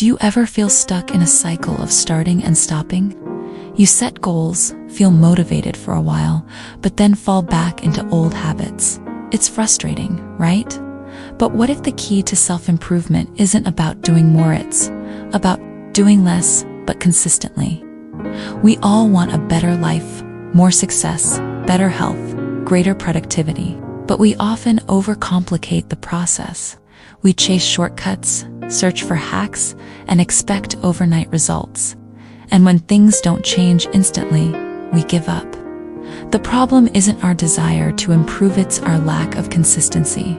Do you ever feel stuck in a cycle of starting and stopping? You set goals, feel motivated for a while, but then fall back into old habits. It's frustrating, right? But what if the key to self-improvement isn't about doing more, it's about doing less, but consistently? We all want a better life, more success, better health, greater productivity, but we often overcomplicate the process. We chase shortcuts, search for hacks, and expect overnight results. And when things don't change instantly, we give up. The problem isn't our desire to improve, it's our lack of consistency.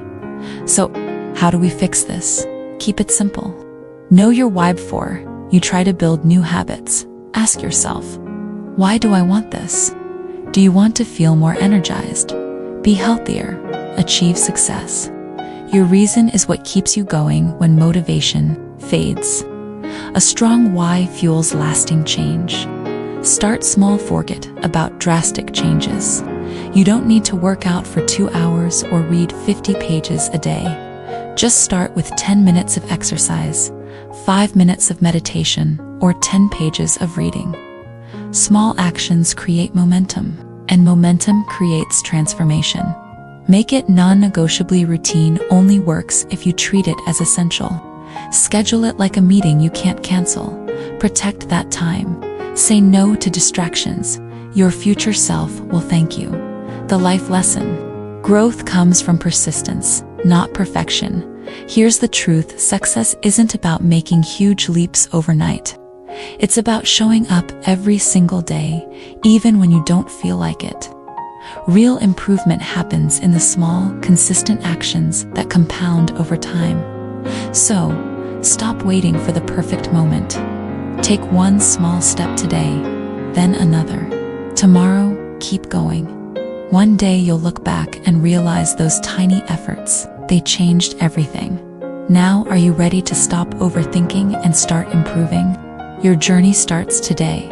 So, how do we fix this? Keep it simple. Know your why before you try to build new habits. Ask yourself, why do I want this? Do you want to feel more energized, be healthier, achieve success? Your reason is what keeps you going when motivation fades. A strong why fuels lasting change. Start small, forget about drastic changes. You don't need to work out for 2 hours or read 50 pages a day. Just start with 10 minutes of exercise, 5 minutes of meditation, or 10 pages of reading. Small actions create momentum, and momentum creates transformation. Make it non-negotiably. Routine only works if you treat it as essential. Schedule it like a meeting you can't cancel. Protect that time. Say no to distractions. Your future self will thank you. The life lesson. Growth comes from persistence, not perfection. Here's the truth: success isn't about making huge leaps overnight. It's about showing up every single day, even when you don't feel like it. Real improvement happens in the small, consistent actions that compound over time. So, stop waiting for the perfect moment. Take one small step today, then another. Tomorrow, keep going. One day you'll look back and realize those tiny efforts, they changed everything. Now, are you ready to stop overthinking and start improving? Your journey starts today.